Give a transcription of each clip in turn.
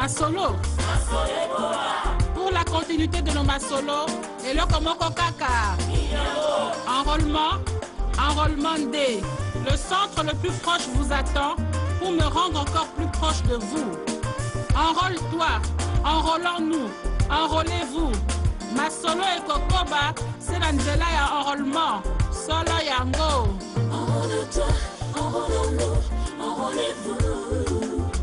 Masolo. Pour la continuité de nos masolos, et le Komoko Kaka. Enrôlement D. Le centre le plus proche vous attend pour me rendre encore plus proche de vous. Enrôle-toi, enrôlons-nous, enrôlez-vous. Masolo et Kokoba, c'est l'Anzela et enrôlement. Solo Yango. Enrôle-toi, enrôlons-nous, enrôlez-vous.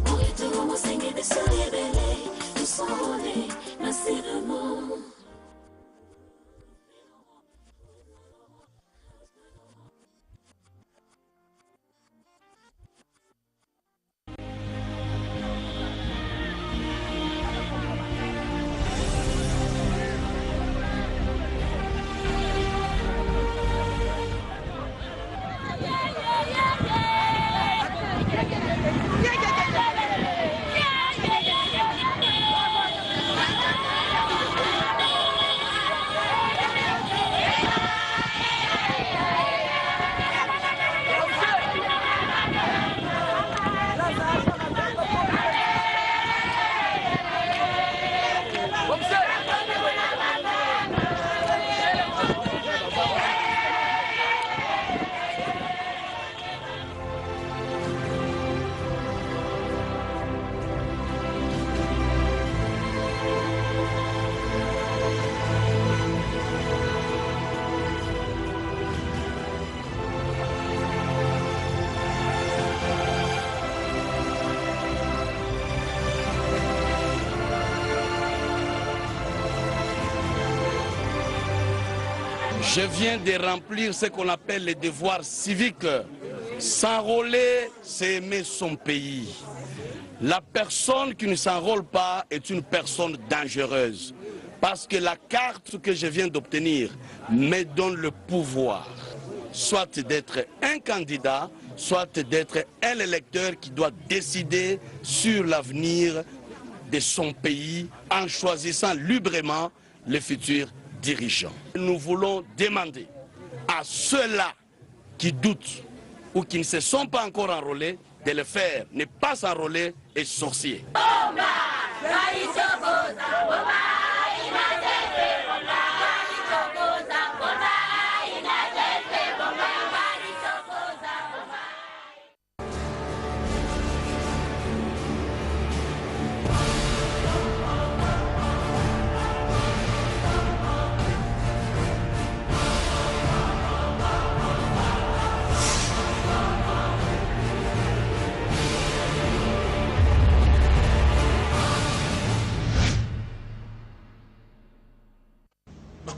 On est tout le monde saigné de se révéler, de s'enrôler, massivement. Je viens de remplir ce qu'on appelle les devoirs civiques. S'enrôler, c'est aimer son pays. La personne qui ne s'enrôle pas est une personne dangereuse. Parce que la carte que je viens d'obtenir me donne le pouvoir, soit d'être un candidat, soit d'être un électeur qui doit décider sur l'avenir de son pays en choisissant librement le futur dirigeants. Nous voulons demander à ceux-là qui doutent ou qui ne se sont pas encore enrôlés de le faire. Ne pas s'enrôler est sorcier.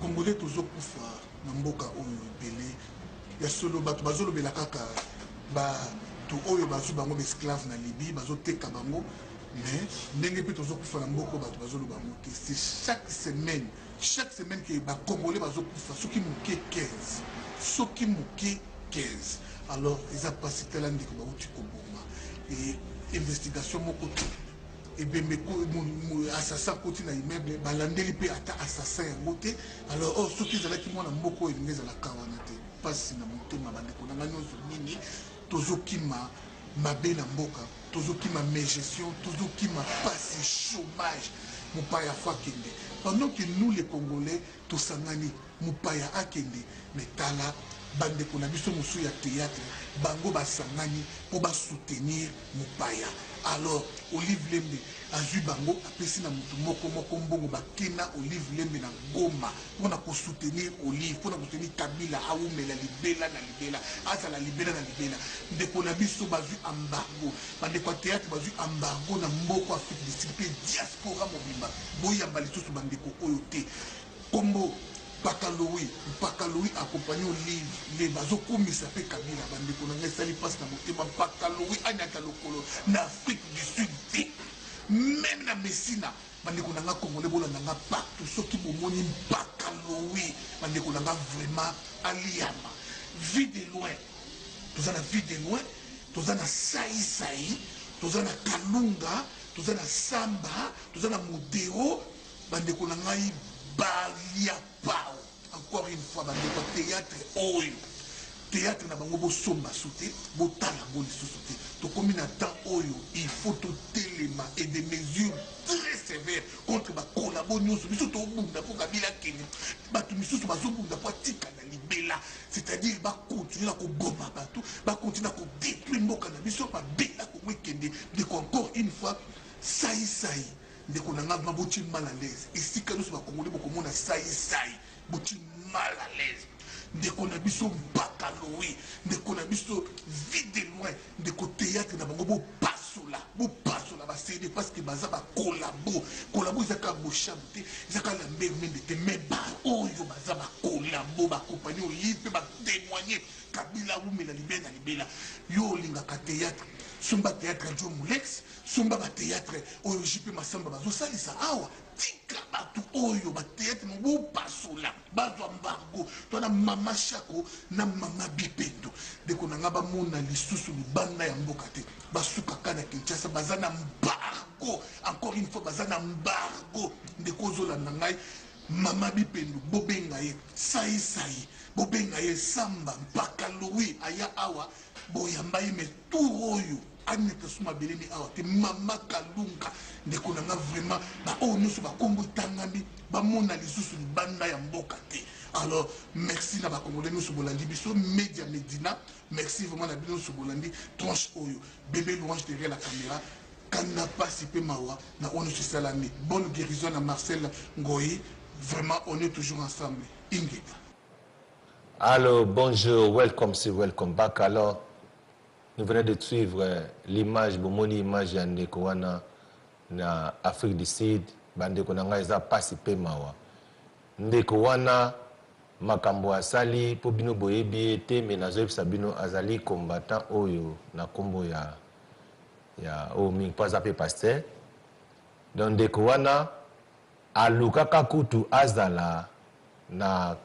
Congolais toujours kufa na mboka oyo ebele ya solo bato bazolobela kaka bato oyo bazwi bango esclave na Libye bazoteka bango mais ndenge mpe tozokufa na mboka bato bazoloba bango te. C'est chaque semaine que bacongolais bazokufa soki moke 15 alors eza pasi tala ndeko bauti koboma e investigation moko te et assassin côté na immeuble balandeli pe ata assassin yango te. Alors ceux qui ezalaki mwana mboko elingi ezalaka wana te pasi na motema bandeko na ngai nyonso nini tozokima mabe na mboka tozokima mégestion tozokima pasi chômage mopaya fo akende pendant que nous les Congolais tosangani mopaya akende mais tala bandeko na biso mosusu ya théâtre bango basangani po basoutenir mopaya. Alors Olive Lembe azwi bango apesi na mutu moko mbongo bakena Olive Lembe na Goma mpona kosoutenir Olive mpona kosoutenir Kabila awumela libela na libela azala libela na libela. Ndeko na biso bazwi embargo bandeko ya théâtre bazwi embargo na mboko Afrique du Sud mpe diaspora mobimba boyamba lisusu bandeko oyo te kombo Pakaloui accompagné Olive les bazokomisa pe Kabila bandeko na ngai sali passe na motema Pakaloui anyaka lokolo na Afrique du Sud te même na Messina bandeko na nga congolais bolanda nga partout soki bomoni Pakaloui bandeko na nga vraiment aliama vie de loin toza na vie de loin toza na sai toza na Kalunga toza na Samba toza na Modero bandeko na ngai balia pao encore une fois bandeko théâtre oyo théâtre na bango bo somba sauté bo tala bo lisusu te to komi na temps oyo il faut to telema et des mesures très sévères contre ba collabo nyonso biso to bunda po kabila kene batu misusu bazobunda po tika na libela c'est-à-dire ba continuer ko goma batu ba continuer ko détruire mboka na biso ba bela ko wekende de encore une fois sai de ko nanga ba boti mal à l'aise ici que nous ba congolais boko mona sai boti mal à l'aise de ko na biso bakaloui de ko na biso vide loin de ko théâtre na bango bo pasola ba cédé parce que baza ba collabo zaka bo chanter zaka la mbemende te mais ba oyo baza ba collabo ba compagnie oyipe ba témoigner kabila umela libela yo linga ka théâtre sumba théâtre Joe Mulex sumba ba théâtre oyo jipe masamba bazo salisa awa tika batu oyo ba théâtre mo pasola bazo mbango to na mama Shako na mama Bipendo de ko nanga ba mona lisusu libanda ya mboka te basuka kana Kinshasa bazana mbargo encore une fois bazana mbargo de kozola nangai mama Bipendo bobenga ye sai bobenga ye samba mpaka Louis aya awa boyamba ye me tout oyo aneta suma beleni awa te mama Kalunga de ko nanga vraiment ba o nyusu ba kombo tangami ba mona lisusu libanda ya mboka te. Alors merci na ba congolais nous Bolandi biso Média Medina, merci vraiment na bino Bolandi tranche oyo bébé louange derrière la caméra kana participé mawa na onu salami bonne guérison à Marcel Ngoyi, vraiment on est toujours ensemble. Ingrid. Alors bonjour, welcome back. Alors nous venons de suivre l'image bomoni image ya ndeko wana na Afrique du Sud bandeko nanga eza participé mawa ndeko wana makambo asali po bino boyebi ete me nazoyebisa bino azali combattant oyo na kombo ya o mingi po aza pe pasteur donc ndeko wana alukaka kutu azala na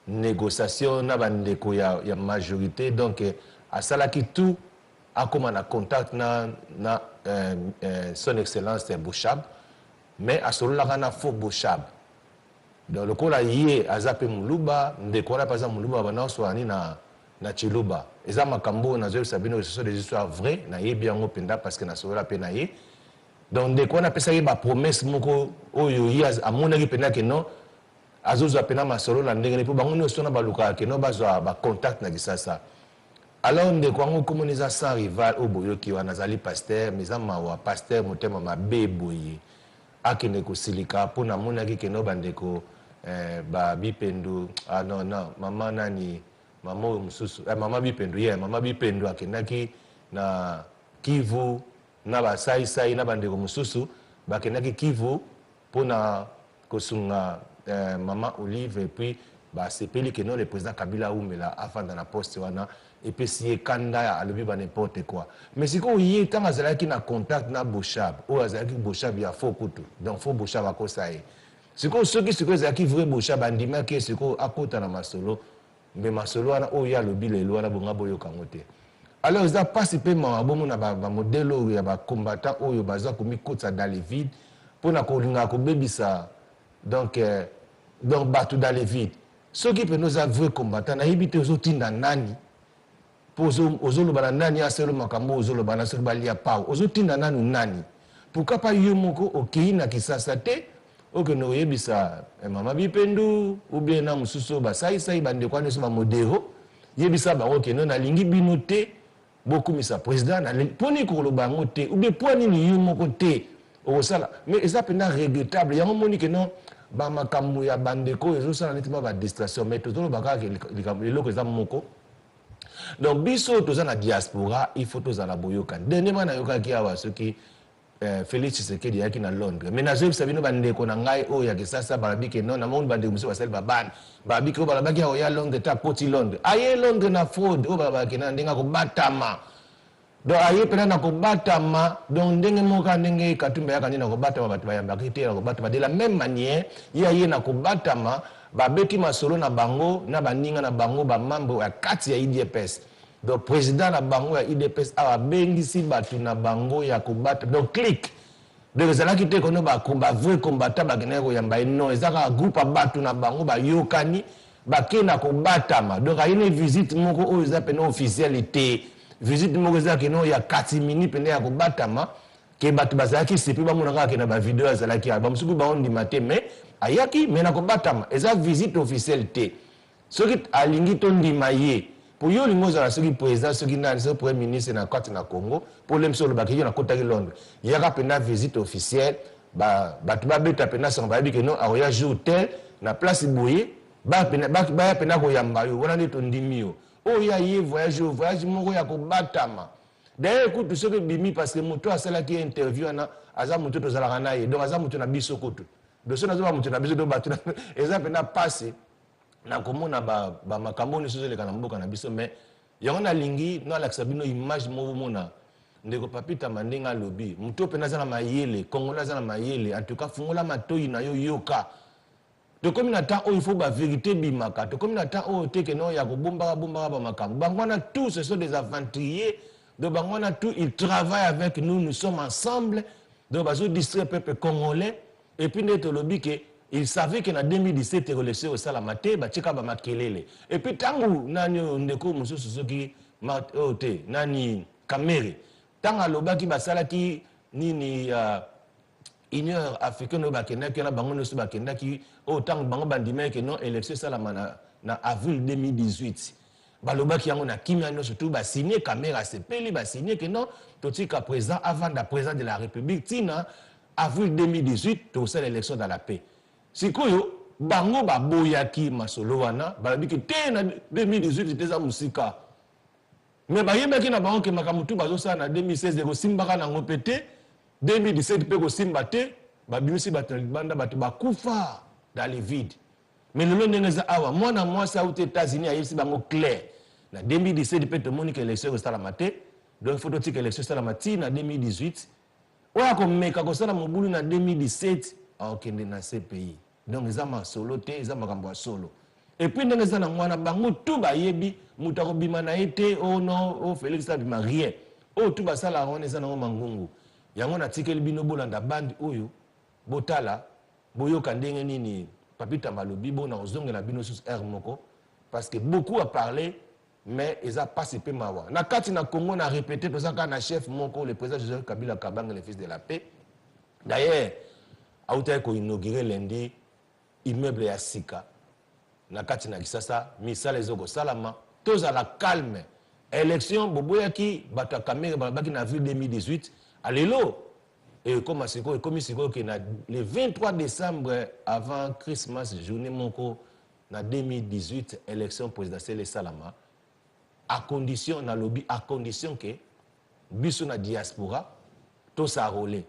négociation na bandeko ya majorité donc asalaki tout akoma na contact na son excellence Bouchab mais asololaka na faux Bouchab. Donc le kola yé azape muluba ndeko wana paza muluba bana soani na chiluba eza makambo na zo sabino ce sont des histoires vraies na yé bien ngopenda parce que na sola pe na yé donc ndeko wana pesa yé ba promesse moko oyo yi amona ki pena ke non azozo pena masolo la ndenge po bango no sona baluka ke no bazwa ba contact na kisasa. Alors ndeko ngo komuniza sans rival oboyo ki wana zali pasteur mizama wa pasteur motema mabe boye akene ko silika po na mona ki ke no bandeko ba Bipendo non mama nani mama mususu mama Bipendo mama Bipendo akenaki na Kivu na ba sai na bandeko mususu bakenaki Kivu pona kosunga mama Olive et puis ba sepeli que non le président Kabila Umela afin dans la poste wana et puis si kanda alobi ba n'importe quoi mais si ko yi tanga zalaki na contact na Bouchab o azalaki Bouchab ya faux kutu donc faux Bouchab akosaye siko soki siko zaki vrai Bouchab andima ke siko akota na masolo mais masolo wana o ya lobi le lwana bonga boyo kangote. Alors ils ont participé à un modèle où il y a des combattants qui ont mis dans les vides pour que bébisa donc battu dans les vides. Ceux qui peuvent nous avouer combattants, ils ont évité aux autres nani pour aux autres nani à seul makambo aux autres bana sur balia pau aux autres nani pourquoi pas yomoko okei na kisasate oke no yebisa mama Bipendo ou bien na mususu ba sai bande kwa neso ba modelo yebisa ba oke no na lingi binote beaucoup misa président na poni ko lo bango te ou bien poni ni yomoko te o sala mais ça pena regrettable ya moni que non ba makambo ya bandeko ezo sala netima ba distraction mais to lo baka le loko za moko. Donc biso toza na diaspora il faut toza la boyoka dernièrement na yoka ki awa soki Félix Tshisekedi yaki na Londres mais nazo sabino bandeko na ngai o ya kisasa balabiki non na monde bandeko muso basel baban babiki o balabaki o ya Londres ta poti Londres aye Londres na fraud o balabaki na ndenga ko batama donc aye pena na ko batama donc ndenge moka ndenge katumba yaka ni na ko batama batu bayamba kite na ko batama de la même manière ye na ko batama babeki masolo na bango na baninga na bango ba mambo ya kati ya IDPS. Donc président na bango ya IDPS a bengisi batu na bango ya kubata donc clique donc ezala kite kono ba vrai combattant ba keneko yamba non ezaka groupe batu na bango ba yokani bakena kobatama donc ayine visite moko oyo eza pena officialité visite moko eza keno ya katimini pena ya kobatama ke bato bazalaki sepi bamona kaka ke na bavideo azalaki bamosuku baondima te mais ayaki me na kobatama eza visite officialité soki alingi tondima ye pour yo olingi ozala soki président soki nani soki premier ministre na kati na Congo problème so olobaki yo nakotaki Londres yaka pena visite officielle bato babeta pena sango bayebi ke no akoya jour tel na place boye baya pena koyamba yo wana nde tondimi yo oyo ya ye voyage moko ya kobatama d'ailleurs kutu soki bimi parce que moto asalaki interview wana aza moto tozalaka na ye donc aza moto na biso kutu doso nazoba moto na biso do bato eza pena passe na komona makambo nyonso ezoleka na mboka na biso mais yango nalingi nalakisa bino image moko mona ndeko Papita Mandenge alobi moto mpe naza na mayele Kongola aza na mayele en tout cas fungola matoi na yo yoka tokomi na temps oyo il faut vérité bimaka tokomi na temps oyo te keno ya kobombaka bamakambo bango wana tous ce sont des aventuriers donc bango wana tout ils travaillent avec nous sommes ensemble donc bazo distraire peuple congolais et puis nde tolobi ke il savait que en 2017 élection au salamate batika ba makelele et puis tangu nani ndeko mususu soki ote nani kamere tanga lobaki basalaki nini Union africaine bakendaki na bango nyonso bakendaki tangu bango bandima ke non élection salama na avril 2018 balobaki yango na kimia nyonso tout basigné kamera sepeli basigné que non totika président avant da président de la République tina avril 2018 to sala l'élection dans la paix sikoyo bango baboyaki masolo wana balobiki te na 2018 teza musika mais bayebaki na bango ke makambo tu bazosala na 2016 ekosimbaka nango pe te 2017 mpe kosimba te babimisi bato na libanda bato bakufa dans le vide mais lelo ndenge eza awa mwana mwasi auti États-Unis ayebisi bango clair na 2017 mpe tomoni ke élection ekosalama te donc il faut totika élection esalama ti na 2018 oyo akomeka kosala mobulu na 2017 aokende na CPI donc eza masolo te eza makambo ya solo et puis ndenge eza na mwana bango tu bayebi moto akobima na ye te o non Félix abima rien oyo tu basala wana eza nango mangungu yango natikeli bino bolanda bandi oyo botala boyoka ndenge nini Papita malobi bona ozongela bino sus air moko parce que beaucoup a parlé mais eza passe pe mawa na kati na Congo na répété to saka na chef moko le président Joseph Kabila Kabanga le fils de la paix d'ailleurs auta ko inaugurer lundi immeuble ya sika na kati na Kisasa misala ezoko salama toza la calme élection boboyaki bato kamere balabaki na avril 2018 alelo et comme siko que le 23 décembre avant Christmas journée moko na 2018 élection présidentielle salama à condition na lobby à condition que biso na diaspora to sa rôler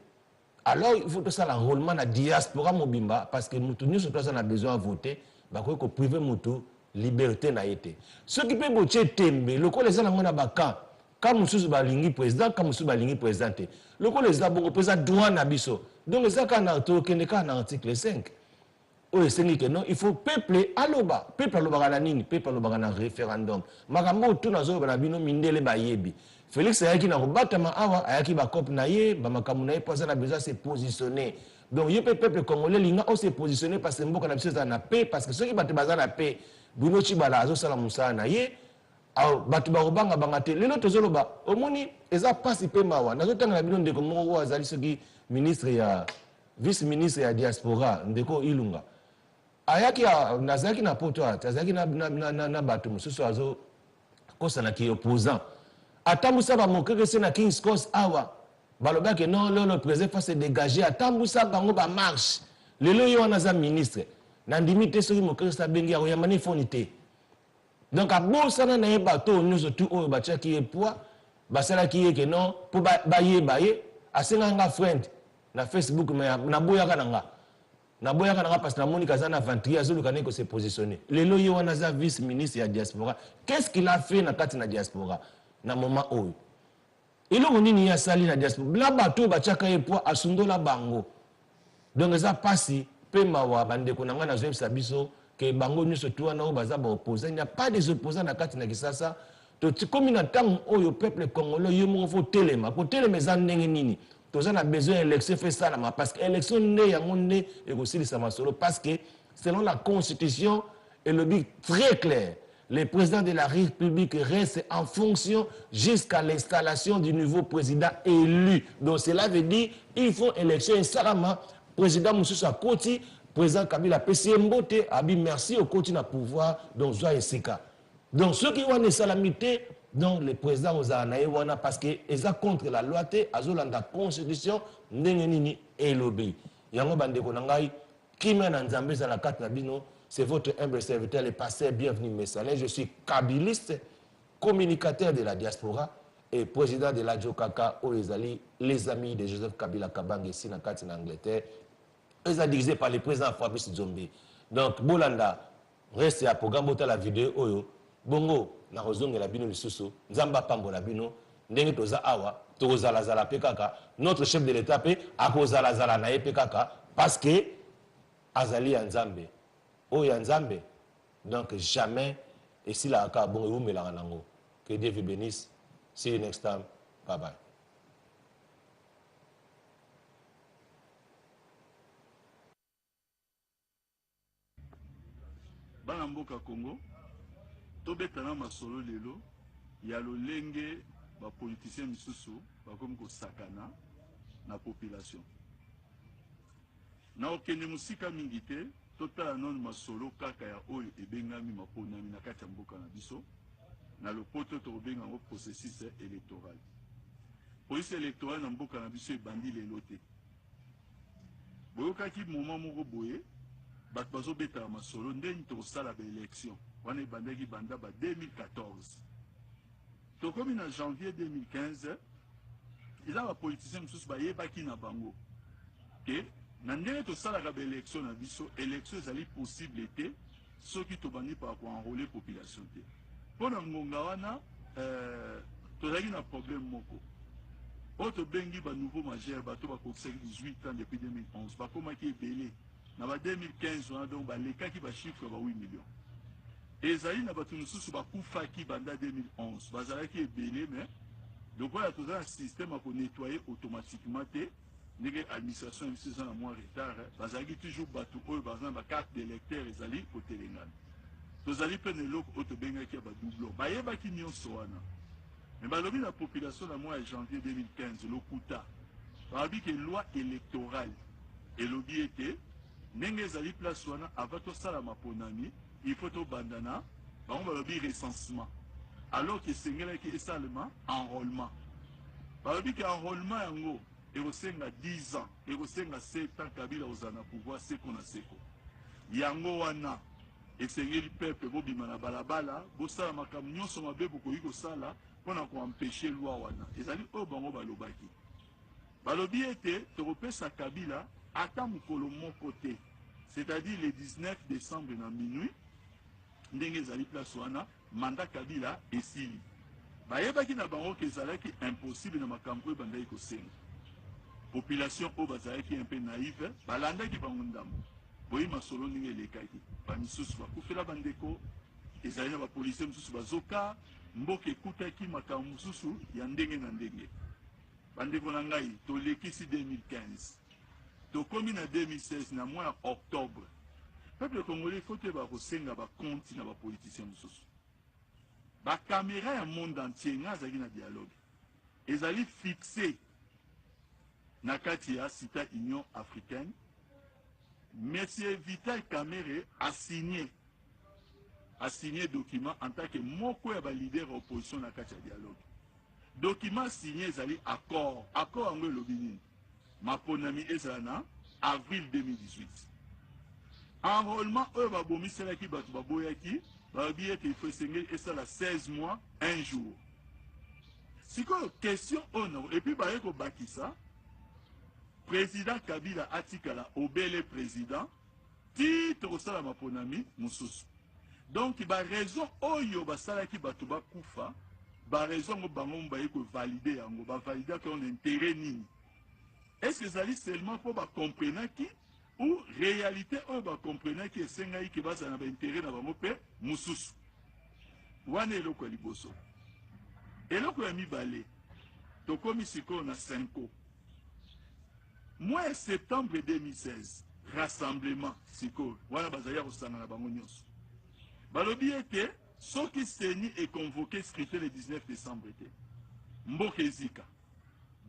alors il faut tout ça l'enrôlement na diaspora mobimba parce que mutu nyonso to a besoin de voter bakoki ko priver mutu liberté na été ce qui peut boche tembe lokola eza nango na bakan ka mususu balingi président ka mususu balingi présidente lokola eza bongo président droit na biso donc eza kana to kende ka na article 5 oyo esengi ke non il faut peuple aloba peuple alobaka na nini peuple alobaka na référendum makambo tu nazoyoba na bino mindele bayebi Félix ayaki na kobatama awa ayaki bakope na ye bamakambo na ye mpo aza na besoin se positionner donc ye mpe peuple congolais linga o se positionner parce que mboka na biso eza na paix parce que soki bato baza na paix bino cibala azosala mosala na ye bato bakobanga te lelo tozoloba omoni eza pasi mpe mawa nazotanga na bino ndeko moko oyo azali soki ministre ya vice ministre ya diaspora ndeko Ilunga ayaki nazalaki na poto ata azalaki na bato mosusu azokosanaki opposant atambusa bamokeke se na King's Cross awa balobaki non le président fa se dégager atambusa bango bamarche lelo yo wana aza ministre na ndimi te soki mokeke se abengi akoyamba ne foni te donc abosana na ye bato nyonso tu oyo batiaki ye poids basalaki ye ke non mpo bayeba ye asenganga friend na Facebook naboyaka nanga parce que namoni kaza na aventurier azoluka ne ko se positionner lelo ye wana aza vice ministre ya diaspora qu'est-ce qu'il a fait na kati na diaspora na moment oyo eloko nini ya sali na diaspora la bato batiaka ye poids asundola bango donc eza pasi pe mawa bandeko nanga na zoyebisa biso que bango nyonso tu wana oyo baza baopposant il n'y a pas des opposants na kati na Kisasa tokomi na ntango oyo peuple congolais yo moko fo telema kotelema eza ndenge nini toza na besoin élection fait salama parce que élection nde yango nde ekosilisa masolo parce que selon la constitution Et le but très clair, le président de la République reste en fonction jusqu'à l'installation du nouveau président élu. Donc cela veut dire qu'il faut élection et Sarama, président Moussoussa Koti, président Kabila PCM Bote, Abi merci au Koti na pouvoir, donc Zoa et Sika. Donc ceux qui ont des salamités, donc le président Ozanae wana parce que ils contre la loi te, azolanda constitution, ndengenini et lobby. Yango bande konangai, qui mène en Zambie à la carte nabino. C'est votre humble serviteur, le pasteur Bienvenu Messalin. Je suis kabiliste, communicateur de la diaspora et président de la Jokaka au Ezali, les amis de Joseph Kabila Kabang ici en Angleterre. Ils sont dirigés par le président Fabrice Zombi. Donc, Bolanda, reste à programme la vidéo. Oyo, Bongo, na rozonge la bino lisusu, Nzamba Pambo la bino, Ndenge Toza Awa, Toza Lazala Pekaka, notre chef de l'État, Akoza Lazala Nae Pekaka, parce que Azali Nzambe. Oh Yanzambe, donc jamais, et si la aka bon vous melanganango. Que Dieu vous bénisse. See you next time. Bye bye. Bana mboka Congo, tobetana masolo lelo, ya lolenge ba politicien misusu, ba comme ko sakana na population. Na okende musika mingite, totala non masolo kaka ya oyo ebengami maponami na kati ya mboka na biso na lopoto to benga ngo processus électoral. Police électorale na mboka na biso ebandi lelo te. Boyoka ki moment moko boye bato bazobeta masolo ndeni to sala ba élection wana ebandaki banda ba 2014. To komi na janvier 2015 ila ba politiciens msusu ba yebaki na bango ke na ndenge tosalaka ba élection na biso élection ezali possible te soki tobandi pa koenrôler population te mpona ngonga wana tozalaki na problème moko oyo tobengi banouveau majeur bato bakokisaki 18 ans depuis 2011 bakomaki ebele na ba 2015 wana donc balekaki bachiffre ba 8 millions ezali na bato mosusu bakufaki banda 2011 bazalaki ebele mais lokola toza na système ya konettoyer automatiquement te ndenge administration biso eza na mwa retard bazalaki toujours bato oyo baza na bacarte d'électeur ezali kotelengana tozali mpe na eloko oyo tobengaki ya badoublon bayebaki nyonso wana me balobi na population na mois ya janvier 2015 lokuta balobi ke loi électorale elobi ete ndenge ezali place wana avant tosala maponami il faut tobandana bango balobi recensement alors ke esengelaki esalema enrôlement balobi ke enrôlement yango ekosenga 10 ans ekosenga 7 ans Kabila ozana pouvoir seko na seko yango wana esengeli peuple bobima na balabala bosala makambo nyonso mabe bokoki kosala mpona koempêche loi wana ezali oyo bango balobaki balobi ete tokopesa Kabila ata mokolo moko te c'est-à-dire le 19 décembre na minuit ndenge ezali place wana mandat Kabila esili bayebaki na bango ke ezalaki impossible na makambo oyo bandaki kosenga population oyo bazalaki un peu naïve balandaki bango ndambo boyi masolo ndenge elekaki bamisusu bakufela bandeko ezali na bapolisier mosusu bazoka mboka ekutaki makambo mosusu ya ndenge na ndenge bandeko na ngai tolekisi 2015 tokomi na 2016 na mois ya octobre peuple congolais faut te bakosenga bakonti na bapoliticien mosusu bakamera ya monde entier nga azalaki na dialogue ezali fixe na kati ya Cita Union Africaine Monsieur Vital Kamerhe a signé document en tant que moko ya ba leader opposition na kati ya dialogue document signé ezali accord yango elobi nini maponami ezala na avril 2018 enrôlement oyo babomiselaki bato baboyaki balobi ete ifo esengeli esala 16 mois 1 jour sikoyo question oyo epuis baye kobakisa président Kabila atikala obele président titre kosala maponami mosusu donc ba raison oyo basalaki bato bakufa ba raison ngo bango mbaye ko valider yango ba valider que on intérêt nini est-ce que ezali seulement pour ba comprendre qui ou réalité oyo ba comprendre qui esengai ki baza na ba intérêt na bango pe mosusu wana eloko ya liboso eloko ya mibale tokomi sikoyo na 5 ans mois septembre 2016 rassemblement sikoyo wana bazali kosangana bango nyonso balobi ete soki seni est convoqué scruté le 19 décembre te mboka ezika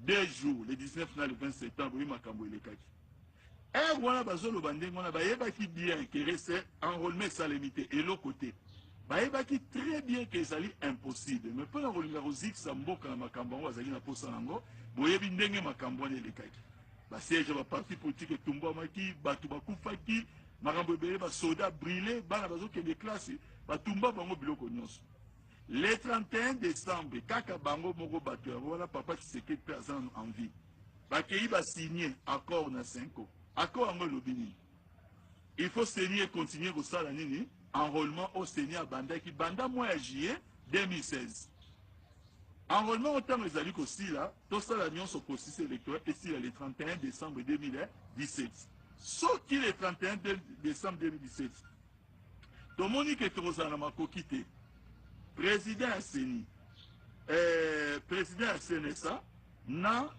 2 jours le 19 na le 20 septembre oyo makambo elekaki wana bazoloba ndenge wana bayebaki bien que reste enrôlement esalemi te eloko te bayebaki très bien que ezali impossible mais mpona kolinga kozikisa mboka na makambo yango azali na posa nango boyebi ndenge makambo wana elekaki basiège baparti politique etumbamaki bato bakufaki makambo ebele basoda brûlé bana bazokende classe batumba bango biloko nyonso le 31 décembre kaka bango moko bato yango wana papa Tshisekedi mpe aza en vie bakei basigné accord na 5 ans accord yango elobi nini il faut seni continuer kosala nini enrôlement au seni abandaki banda mois ya juillet 2016 enrôlement otango ezali kosila tosala nyonso processus électoral esila le 31 décembre 2017 soki le 31 décembre 2017 tomoni ke tokozala na makoki te président ya seni président ya CNSA na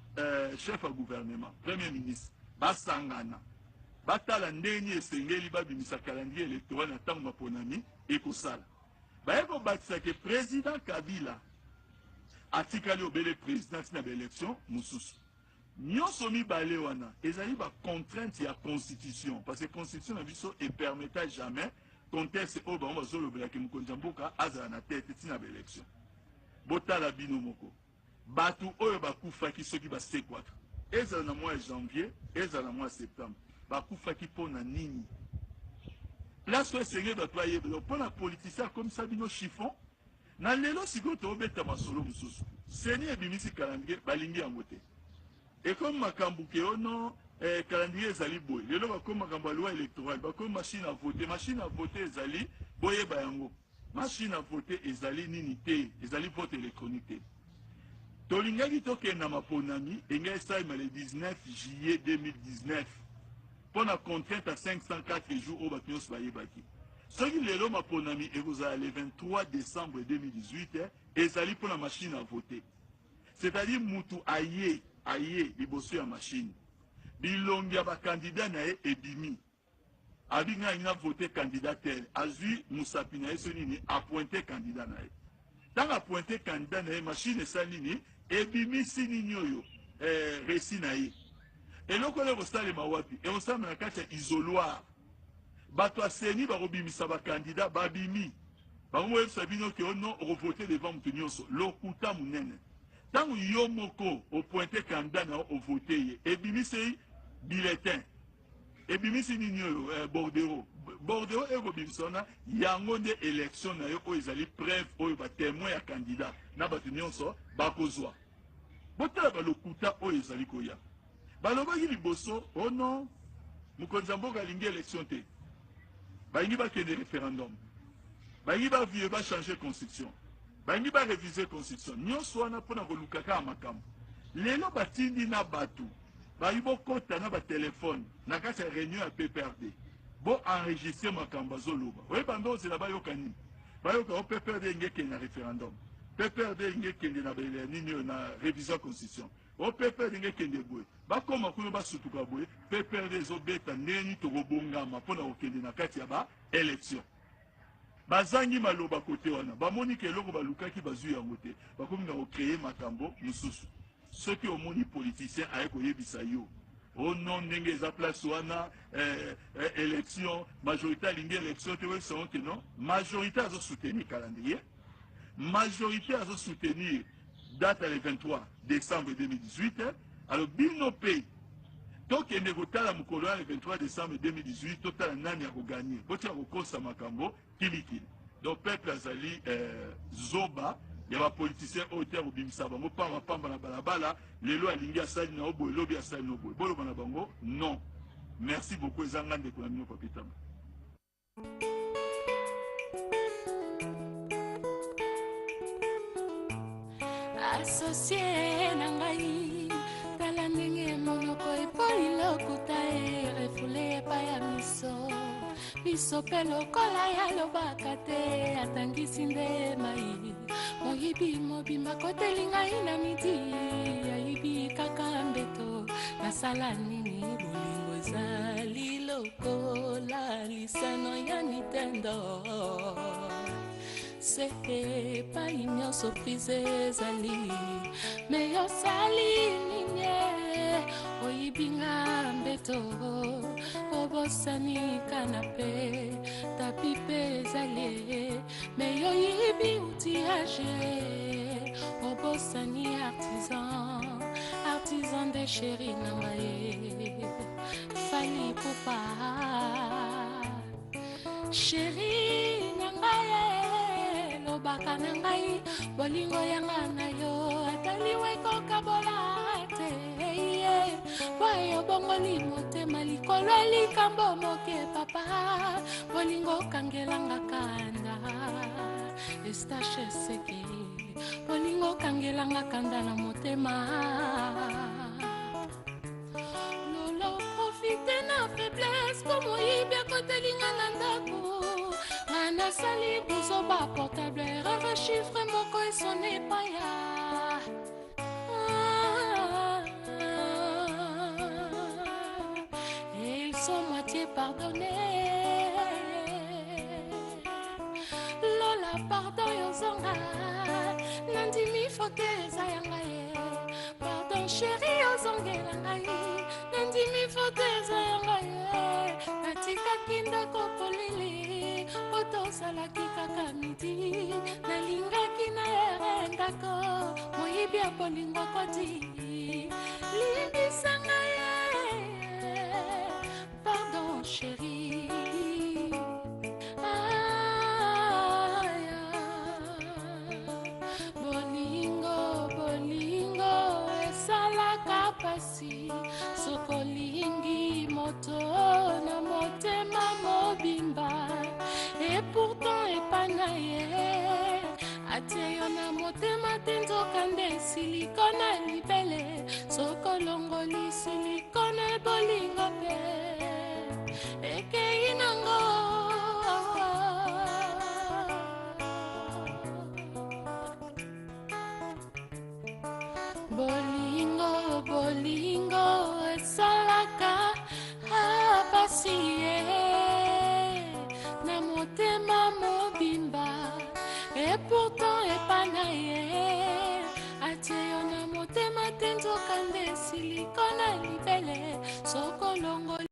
chef ya gouvernement premier ministre basangana batala ndenge esengeli babimisa calendrier électoral na ntango maponami ekosala baye kobakisa ke président Kabila atikali obele président na baélection mosusu nyonso mibale wana ezali bacontrainte ya constitution parce que constitution na biso epermeta jamais contexte oyo bango bazolobelaki mokonzi ya mboka azala na tete ntina baélection botala bino moko bato oyo bakufaki soki basekwaka ezala na mois ya janvier ezala na mois ya septembre bakufaki mpo na nini place oyo esengeli bato bayebela mpo na politicien akomisa bino chiffon na lelo sikoyo toobeta masolo mosusu seni ebimisi calendrier balingi yango te ekomi makambo ke ono calendrier ezali boye lelo bakomi makambo ya loi électorale bakomi machine à vote ezali boyeba yango machine à vote ezali nini te ezali vote électronique te tolingaki tokende na maponami engai esalema le 19 juillet 2019 pour la contrainte à 504 jours au bato nyonso bayebaki soki lelo maponami ekozala le 23 décembre 2018 ezali pour la machine à voter c'est-à-dire mutu aye liboso ya machine bilongi ya bakandidat na ye ebimi abinga ina vote candidat tel azwi musapi na ye so nini apointe candidat na ye ntango apointe candidat na ye machine esali nini ebimisi nini oyo resi na ye eloko oyo ekosalema wapi ekosalema na kati ya isoloir bato aseni bakobimisa bakandidat babimi bango oyebisa bino ke ono okovote devant moto nyonso lokuta monene ntango yo moko opointe candidat na yo ovote ye ebimisi bulletin ebimisi nini oyo bordero ekobimisa wana yango nde élection na yo oyo ezali preuve oyo batémoin ya candidat na bato nyonso bakozwa botala balokuta oyo ezali koya balobaki liboso ono mokonzi ya mboka alingi élection te balingi bakende référendum balingi bavie bachange constitution balingi barévise constitution nyonso wana mpona kolukaka ya makambo lelo batindi na bato bayi bokota na batelefone na kati ya réunion ya PPRD bo enregistre makambo azoloba oyeba mbe ozela bayoka nini bayoka o PPRD engekende na référendum PPRD engekende na nini oyo na révision ya constitution o PPRD engekende boye bakoma kuna basutuka boye PPRD ezobeta ndeni tokobongama mpona kokende na kati ya baélection bazangi maloba kote wana bamoni ke eloko balukaki bazwi yango te bakomi na kokreye makambo mosusu soki omoni politicien aye koyebisa yo ono ndenge eza place wana élection majorité alingi élection te oyebisango ke non majorité azosoutenir calendrier majorité azosoutenir date le 23 décembre 2018 alors bino mpe tokende kotala mokolo ya le 23 décembre 2018 totala nani ya koganye botia kokosa makambo kilikili donc peuple azali zoba ya bapoliticien oyo te ya kobimisa bango pamba na balabala lelo alingi asali na oboye elobi asali na oboye boloba na bango non merci beaucoup ezanga ndeko na bino papitama associé na ngai tala ndenge monoko epoli lokuta refule epai ya miso mpe lokola yalobaka te atangisi nde mai moyibi mobimba koteli ngai na midi ayibi kaka mbeto nasala nini bolingo ezali lokola lisano ya nintendo se epai nyonso prise ezali me yosali nini oyibinga mbeto obosani kanape tapi pe ezali me yoyibi outillage obosani artisan de chéri na ngai fali pupa chéri na ngai lobaka na ngai bolingo yanga na yo ataliwe kokabola te wayo bongoli motema likolo likambo moke papa bolingo kangelanga kanda estache seke bolingo kangelanga kanda na motema lolo profite na faiblesse como ibia kotelinga na ndako ngana sali buzoba portable chiffre moko esone paya et ils sont moitié pardonnés lola pardon yozonga nandimi fote ezayanga ye pardon chéri yozongela ngai nandimi fote ezayanga ye natikaki ndako polili otosalaki kaka midi nalingaki na ere ndako moyibi ya bolingo koti limbisanga ye pardon chéri bolingo esalaka pasi sokolingi moto na motema mobimba et pourtant epana ye ateyo na motema te nzokande silikona libele sokolongoli silikona bolingo pe ekei nango bolingo esalaka pasi ye na motema mobimba et pourtant epana ye ateyo na motema te nzokande silikona libele sokolongoli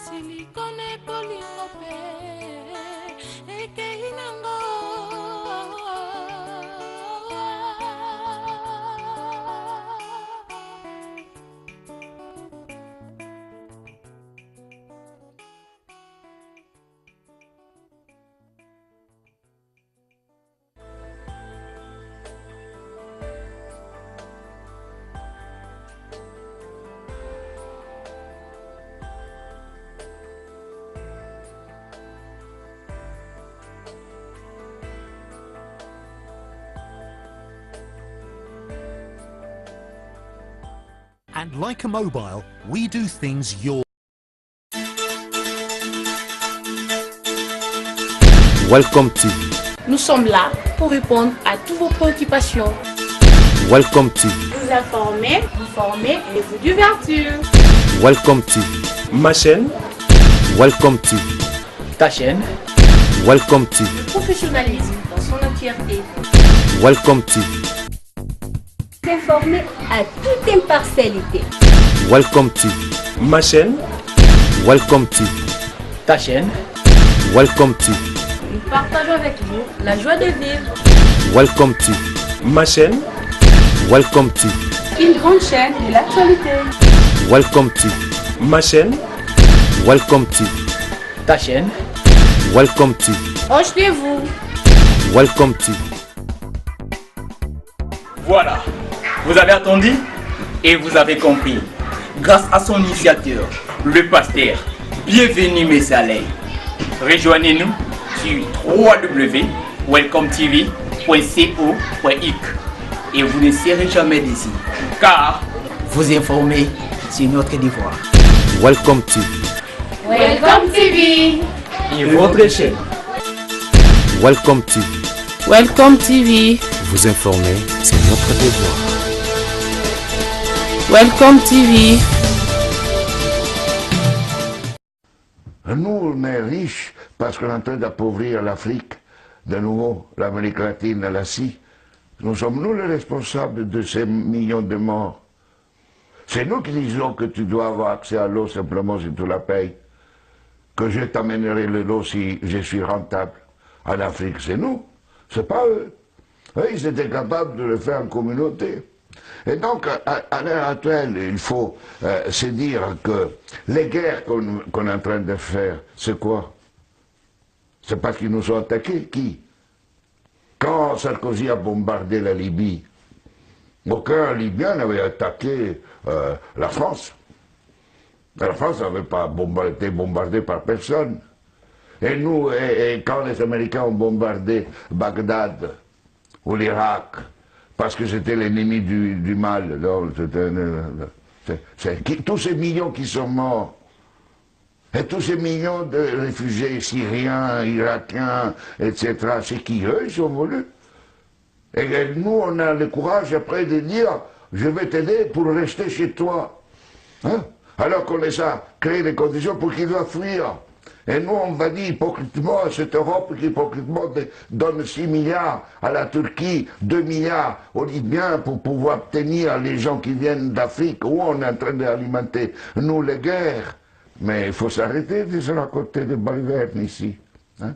silikona bolingo pe ekei nango And like a mobile, we do things your Welcome TV. Nous sommes là pour répondre à toutes vos préoccupations. Welcome TV. Vous informer, vous former et vous divertir. Welcome TV. Ma chaîne. Welcome TV. Ta chaîne. Welcome TV. Le professionnalisme dans son entièreté. Welcome TV. S'informer à toute impartialité. Welcome TV. Ma chaîne. Welcome TV. Ta chaîne. Welcome TV. Nous partageons avec vous la joie de vivre. Welcome TV. Ma chaîne. Welcome TV. Une grande chaîne de l'actualité. Welcome TV. Ma chaîne. Welcome TV. Ta chaîne. Welcome TV. Projetez-vous. Welcome TV. Voilà, vous avez attendu et vous avez compris. Grâce à son initiateur, le pasteur, bienvenue mes salés. Rejoignez-nous sur www.welcometv.co.ik et vous ne serez jamais déçus, car vous informer, c'est notre devoir. Welcome TV. Welcome TV. Et votre chaîne. Welcome TV. Welcome TV. Vous informer, c'est notre devoir. Welcome TV. Nous, on est riches parce qu'on est en train d'appauvrir l'Afrique. de nouveau l'Amérique latine à la scie. Nous sommes nous les responsables de ces millions de morts. C'est nous qui disons que tu dois avoir accès à l'eau simplement si tu la payes. Que je t'amènerai l'eau si je suis rentable. En Afrique, c'est nous, c'est pas eux. Eux, ils étaient capables de le faire en communauté. Et donc, à l'heure actuelle, il faut se dire que les guerres qu'on est en train de faire, c'est quoi? C'est parce qu'ils nous ont attaqués. Qui? Quand Sarkozy a bombardé la Libye, aucun Libyen n'avait attaqué la France. La France n'avait pas été bombardée par personne. Et nous, et quand les Américains ont bombardé Bagdad ou l'Irak, parce que c'était l'ennemi du mal, tous ces millions qui sont morts, et tous ces millions de réfugiés syriens, irakiens, etc., c'est qui eux, ils sont voulus. Et nous, on a le courage après de dire, je vais t'aider pour rester chez toi. Hein? Alors qu'on les a créé les conditions pour qu'ils doivent fuir. Et nous, on va dire hypocritement à cette Europe qui hypocritement donne 6 milliards à la Turquie, 2 milliards aux Libyens pour pouvoir tenir les gens qui viennent d'Afrique, où on est en train d'alimenter, nous, les guerres. Mais il faut s'arrêter de se raconter des balivernes ici. Hein?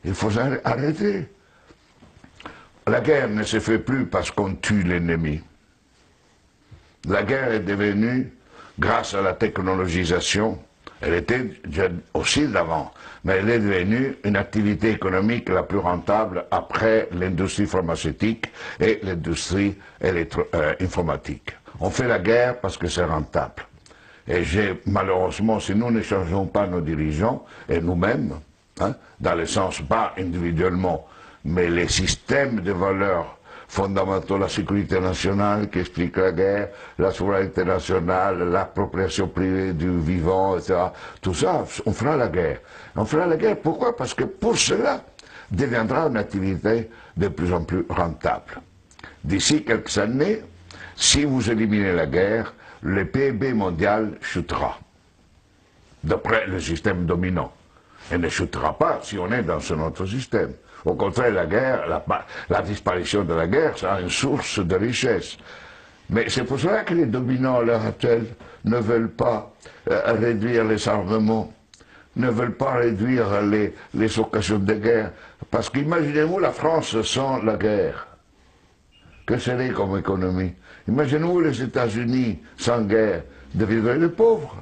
Il faut arrêter. La guerre ne se fait plus parce qu'on tue l'ennemi. La guerre est devenue, grâce à la technologisation, elle était aussi d'avant, mais elle est devenue une activité économique la plus rentable après l'industrie pharmaceutique et l'industrie informatique. On fait la guerre parce que c'est rentable. Et malheureusement, si nous ne changeons pas nos dirigeants, et nous-mêmes, hein, dans le sens pas individuellement, mais les systèmes de valeurs fondamentaux, la sécurité nationale qui explique la guerre, la souveraineté nationale, l'appropriation privée du vivant, etc. Tout ça, on fera la guerre. On fera la guerre, pourquoi? Parce que pour cela, deviendra une activité de plus en plus rentable. D'ici quelques années, si vous éliminez la guerre, le PIB mondial chutera, d'après le système dominant. Elle ne chutera pas si on est dans un autre système. Au contraire, la guerre, la disparition de la guerre sera une source de richesse. Mais c'est pour cela que les dominants à l'heure actuelle ne veulent pas réduire les armements, ne veulent pas réduire les occasions de guerre. Parce qu'imaginez-vous la France sans la guerre. Que serait comme économie? Imaginez-vous les États-Unis sans guerre, deviendraient des pauvres.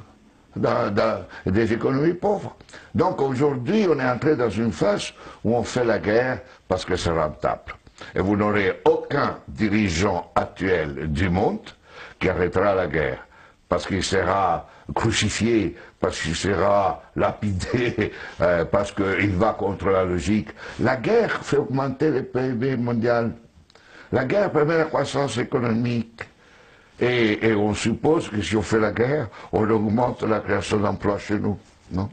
Des économies pauvres. Donc aujourd'hui, on est entré dans une phase où on fait la guerre parce que c'est rentable. Et vous n'aurez aucun dirigeant actuel du monde qui arrêtera la guerre, parce qu'il sera crucifié, parce qu'il sera lapidé, parce qu'il va contre la logique. La guerre fait augmenter le PIB mondial. La guerre permet la croissance économique. Et on suppose que si on fait la guerre, on augmente la création d'emplois chez nous, non?